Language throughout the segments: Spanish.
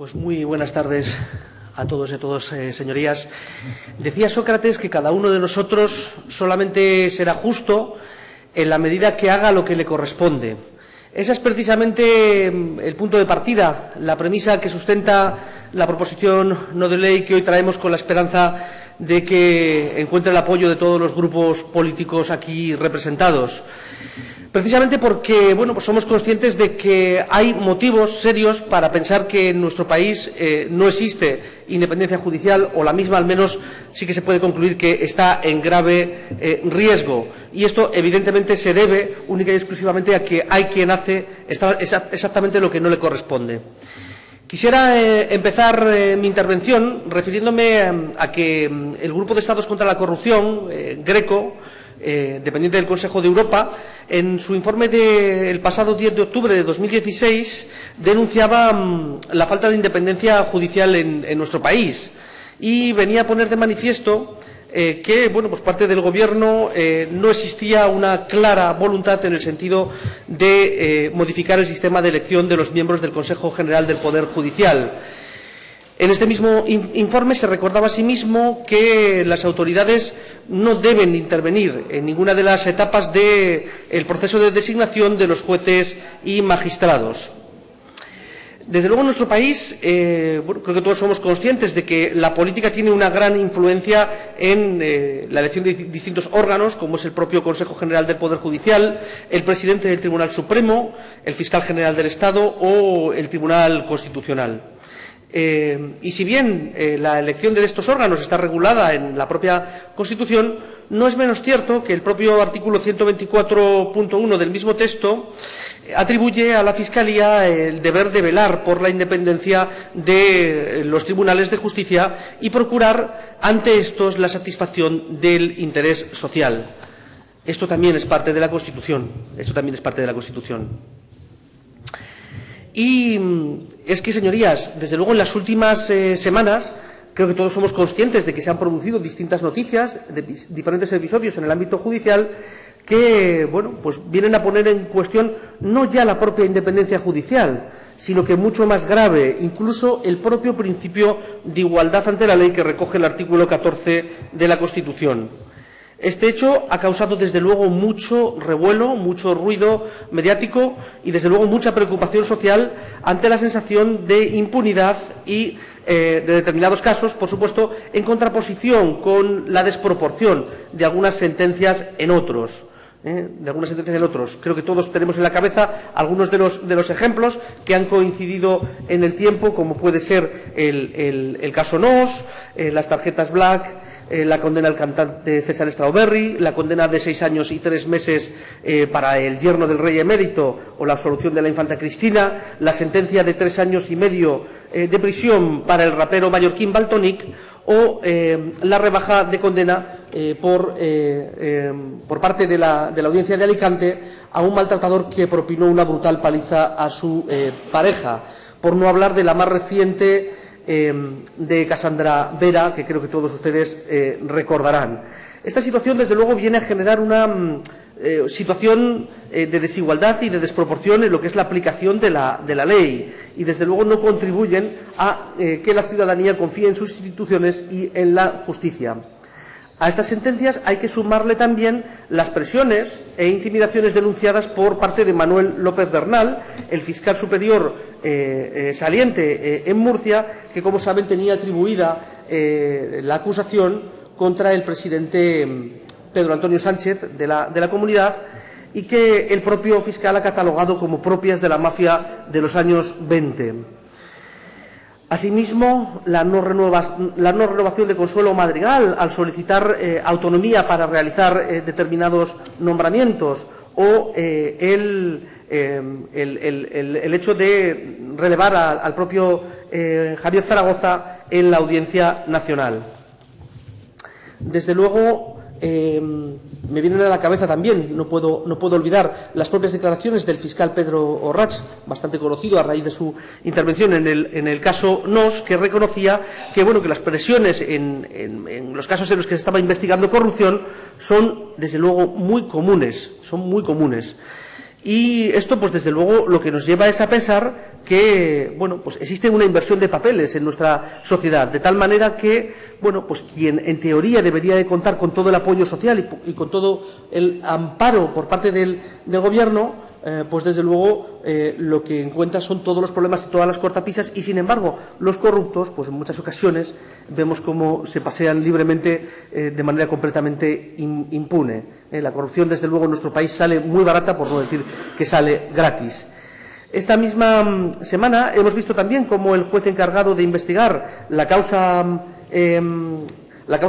Pues muy buenas tardes a todos y a todas, señorías. Decía Sócrates que cada uno de nosotros solamente será justo en la medida que haga lo que le corresponde. Ese es precisamente el punto de partida, la premisa que sustenta la proposición no de ley que hoy traemos con la esperanza de que encuentre el apoyo de todos los grupos políticos aquí representados. Precisamente porque pues somos conscientes de que hay motivos serios para pensar que en nuestro país no existe independencia judicial, o la misma al menos sí que se puede concluir que está en grave riesgo. Y esto evidentemente se debe única y exclusivamente a que hay quien hace exactamente lo que no le corresponde. Quisiera empezar mi intervención refiriéndome a que el Grupo de Estados contra la Corrupción, Greco, dependiente del Consejo de Europa, en su informe del pasado 10 de octubre de 2016 denunciaba la falta de independencia judicial en nuestro país y venía a poner de manifiesto que pues parte del Gobierno no existía una clara voluntad en el sentido de modificar el sistema de elección de los miembros del Consejo General del Poder Judicial. En este mismo informe se recordaba asimismo que las autoridades no deben intervenir en ninguna de las etapas del proceso de designación de los jueces y magistrados. Desde luego en nuestro país, creo que todos somos conscientes de que la política tiene una gran influencia en la elección de distintos órganos, como es el propio Consejo General del Poder Judicial, el presidente del Tribunal Supremo, el fiscal general del Estado o el Tribunal Constitucional. Y si bien la elección de estos órganos está regulada en la propia Constitución, no es menos cierto que el propio artículo 124.1 del mismo texto atribuye a la Fiscalía el deber de velar por la independencia de los tribunales de justicia y procurar ante estos la satisfacción del interés social. Esto también es parte de la Constitución. Y es que, señorías, desde luego en las últimas semanas creo que todos somos conscientes de que se han producido distintas noticias de diferentes episodios en el ámbito judicial que pues vienen a poner en cuestión no ya la propia independencia judicial, sino que mucho más grave, incluso el propio principio de igualdad ante la ley que recoge el artículo 14 de la Constitución. Este hecho ha causado, desde luego, mucho revuelo, mucho ruido mediático y, desde luego, mucha preocupación social ante la sensación de impunidad y, de determinados casos, por supuesto, en contraposición con la desproporción de algunas sentencias en otros. Creo que todos tenemos en la cabeza algunos de los ejemplos que han coincidido en el tiempo, como puede ser el caso Nos, las tarjetas Black, la condena al cantante César Strawberry, la condena de 6 años y 3 meses para el yerno del rey emérito o la absolución de la infanta Cristina, la sentencia de 3 años y medio de prisión para el rapero mallorquín Valtònyc o la rebaja de condena por parte de la Audiencia de Alicante a un maltratador que propinó una brutal paliza a su pareja, por no hablar de la más reciente de Cassandra Vera, que creo que todos ustedes recordarán. Esta situación, desde luego, viene a generar una situación de desigualdad y de desproporción en lo que es la aplicación de la ley y, desde luego, no contribuyen a que la ciudadanía confíe en sus instituciones y en la justicia. A estas sentencias hay que sumarle también las presiones e intimidaciones denunciadas por parte de Manuel López Bernal, el fiscal superior saliente en Murcia, que, como saben, tenía atribuida la acusación contra el presidente Pedro Antonio Sánchez de la comunidad y que el propio fiscal ha catalogado como propias de la mafia de los años 20. Asimismo, la no renovación de Consuelo Madrigal al solicitar autonomía para realizar determinados nombramientos o el hecho de relevar al propio Javier Zaragoza en la Audiencia Nacional. Desde luego, me vienen a la cabeza también, no puedo olvidar, las propias declaraciones del fiscal Pedro Orrach, bastante conocido a raíz de su intervención en el caso Nos, que reconocía que las presiones en los casos en los que se estaba investigando corrupción son, desde luego, muy comunes. Y esto, pues desde luego, lo que nos lleva es a pensar que, bueno, pues existe una inversión de papeles en nuestra sociedad, de tal manera que, bueno, pues quien en teoría debería de contar con todo el apoyo social y con todo el amparo por parte del Gobierno, pues desde luego lo que encuentra son todos los problemas y todas las cortapisas, y sin embargo los corruptos, pues en muchas ocasiones vemos cómo se pasean libremente de manera completamente impune. La corrupción, desde luego, en nuestro país sale muy barata, por no decir que sale gratis. Esta misma semana hemos visto también cómo el juez encargado de investigar la causa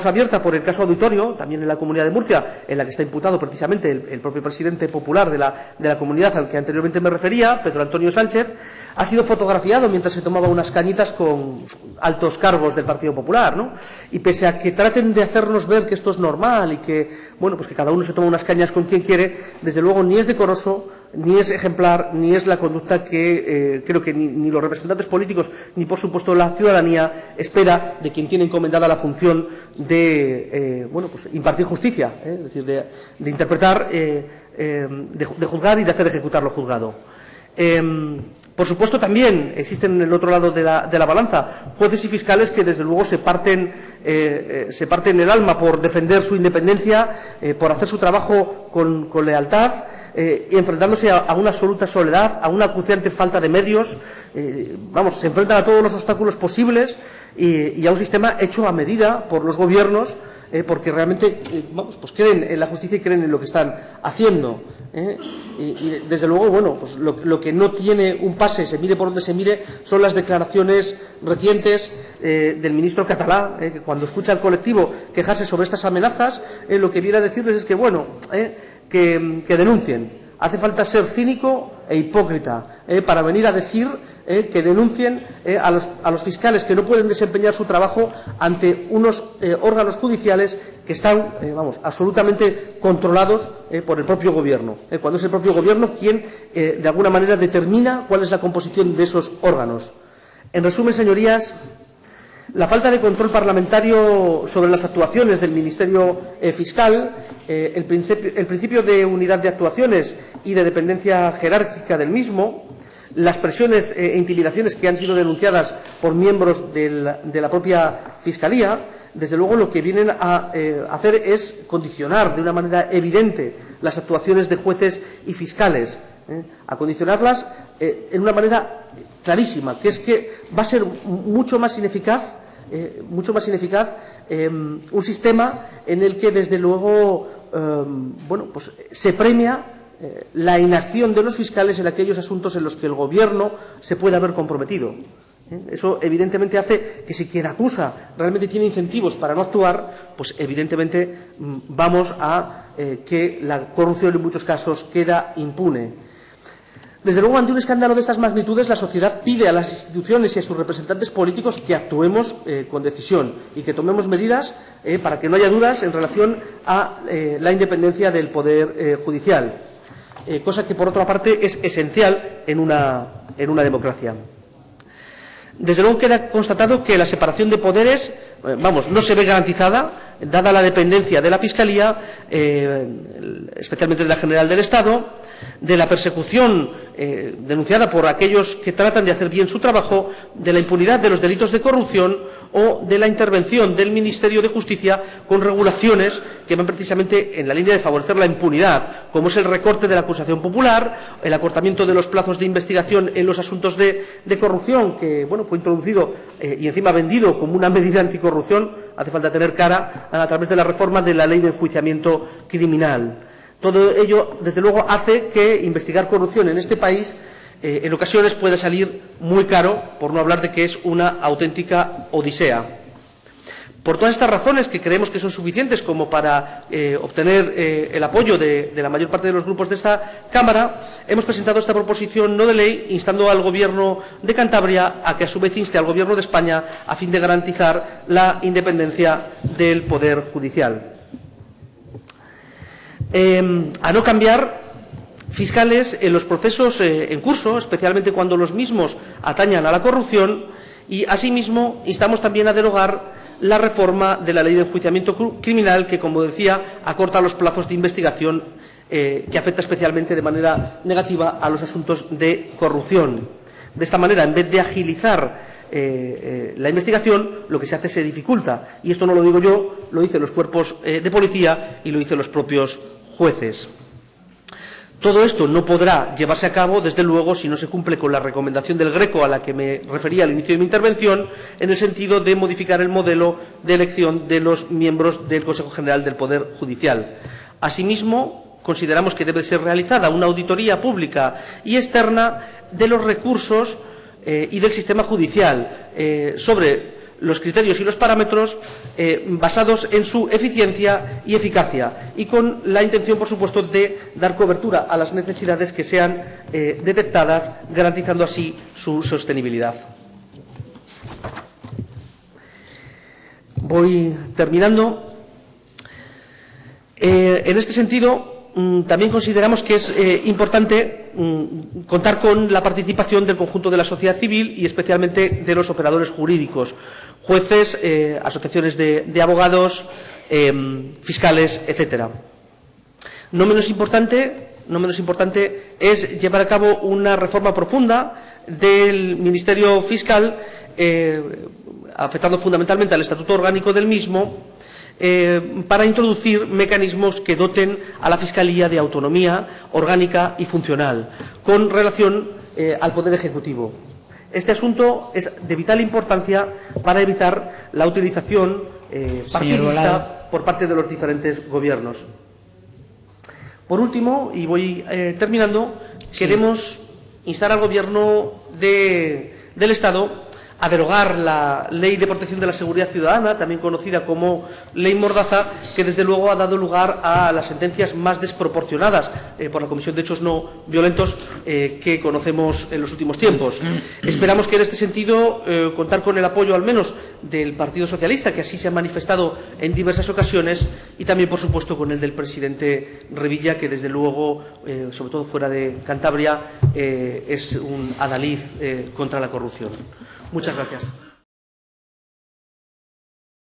abierta por el caso Auditorio, también en la Comunidad de Murcia, en la que está imputado precisamente el propio presidente popular de la comunidad al que anteriormente me refería, Pedro Antonio Sánchez, ha sido fotografiado mientras se tomaba unas cañitas con altos cargos del Partido Popular, ¿no? Y pese a que traten de hacernos ver que esto es normal y que, bueno, pues que cada uno se toma unas cañas con quien quiere, desde luego ni es decoroso, ni es ejemplar, ni es la conducta que creo que ni los representantes políticos, ni por supuesto la ciudadanía espera de quien tiene encomendada la función de bueno, pues impartir justicia, es decir, de interpretar, de juzgar y de hacer ejecutar lo juzgado. Por supuesto, también existen en el otro lado de la balanza jueces y fiscales que, desde luego, se parten el alma por defender su independencia, por hacer su trabajo con lealtad, y enfrentándose a una absoluta soledad, a una acuciante falta de medios. Se enfrentan a todos los obstáculos posibles y a un sistema hecho a medida por los gobiernos, porque realmente pues creen en la justicia y creen en lo que están haciendo. Y desde luego, bueno, pues lo que no tiene un pase, se mire por donde se mire, son las declaraciones recientes del ministro catalá, que cuando escucha al colectivo quejarse sobre estas amenazas, lo que viene a decirles es que, bueno, que denuncien. Hace falta ser cínico e hipócrita para venir a decir que denuncien a los fiscales que no pueden desempeñar su trabajo ante unos órganos judiciales que están, absolutamente controlados por el propio Gobierno, cuando es el propio Gobierno quien, de alguna manera, determina cuál es la composición de esos órganos. En resumen, señorías, la falta de control parlamentario sobre las actuaciones del Ministerio Fiscal, el principio de unidad de actuaciones y de dependencia jerárquica del mismo, las presiones e intimidaciones que han sido denunciadas por miembros de la propia Fiscalía, desde luego lo que vienen a hacer es condicionar de una manera evidente las actuaciones de jueces y fiscales, a condicionarlas en una manera clarísima, que es que va a ser mucho más ineficaz un sistema en el que, desde luego, pues se premia la inacción de los fiscales en aquellos asuntos en los que el Gobierno se puede haber comprometido. Eso, evidentemente, hace que si quien acusa realmente tiene incentivos para no actuar, pues evidentemente vamos a que la corrupción en muchos casos queda impune. Desde luego, ante un escándalo de estas magnitudes, la sociedad pide a las instituciones y a sus representantes políticos que actuemos con decisión y que tomemos medidas para que no haya dudas en relación a la independencia del Poder Judicial, cosa que, por otra parte, es esencial en una democracia. Desde luego, queda constatado que la separación de poderes no se ve garantizada, dada la dependencia de la Fiscalía, especialmente de la General del Estado, de la persecución denunciada por aquellos que tratan de hacer bien su trabajo, de la impunidad de los delitos de corrupción o de la intervención del Ministerio de Justicia con regulaciones que van precisamente en la línea de favorecer la impunidad, como es el recorte de la acusación popular, el acortamiento de los plazos de investigación en los asuntos de corrupción, que fue introducido y encima vendido como una medida anticorrupción. Hace falta tener cara a través de la reforma de la Ley de Enjuiciamiento Criminal. Todo ello, desde luego, hace que investigar corrupción en este país en ocasiones pueda salir muy caro, por no hablar de que es una auténtica odisea. Por todas estas razones, que creemos que son suficientes como para obtener el apoyo de la mayor parte de los grupos de esta Cámara, hemos presentado esta proposición no de ley instando al Gobierno de Cantabria a que a su vez inste al Gobierno de España a fin de garantizar la independencia del Poder Judicial. A no cambiar fiscales en los procesos en curso, especialmente cuando los mismos atañan a la corrupción, y asimismo instamos también a derogar la reforma de la Ley de Enjuiciamiento Criminal que, como decía, acorta los plazos de investigación que afecta especialmente de manera negativa a los asuntos de corrupción. De esta manera, en vez de agilizar la investigación, lo que se hace se dificulta. Y esto no lo digo yo, lo dicen los cuerpos de policía y lo dicen los propios jueces. Todo esto no podrá llevarse a cabo, desde luego, si no se cumple con la recomendación del Greco a la que me refería al inicio de mi intervención, en el sentido de modificar el modelo de elección de los miembros del Consejo General del Poder Judicial. Asimismo, consideramos que debe ser realizada una auditoría pública y externa de los recursos y del sistema judicial sobre los criterios y los parámetros basados en su eficiencia y eficacia y con la intención, por supuesto, de dar cobertura a las necesidades que sean detectadas, garantizando así su sostenibilidad. Voy terminando. En este sentido, también consideramos que es importante contar con la participación del conjunto de la sociedad civil y especialmente de los operadores jurídicos, jueces, asociaciones de abogados, fiscales, etcétera. No menos importante es llevar a cabo una reforma profunda del Ministerio Fiscal, afectando fundamentalmente al Estatuto Orgánico del mismo, para introducir mecanismos que doten a la Fiscalía de autonomía orgánica y funcional, con relación al Poder Ejecutivo. Este asunto es de vital importancia para evitar la utilización partidista por parte de los diferentes gobiernos. Por último, y voy terminando, queremos instar al Gobierno del Estado a derogar la Ley de Protección de la Seguridad Ciudadana, también conocida como Ley Mordaza, que desde luego ha dado lugar a las sentencias más desproporcionadas por la comisión de hechos no violentos que conocemos en los últimos tiempos. Esperamos que en este sentido contar con el apoyo al menos del Partido Socialista, que así se ha manifestado en diversas ocasiones, y también, por supuesto, con el del presidente Revilla, que desde luego, sobre todo fuera de Cantabria, es un adalid contra la corrupción. Muchas gracias.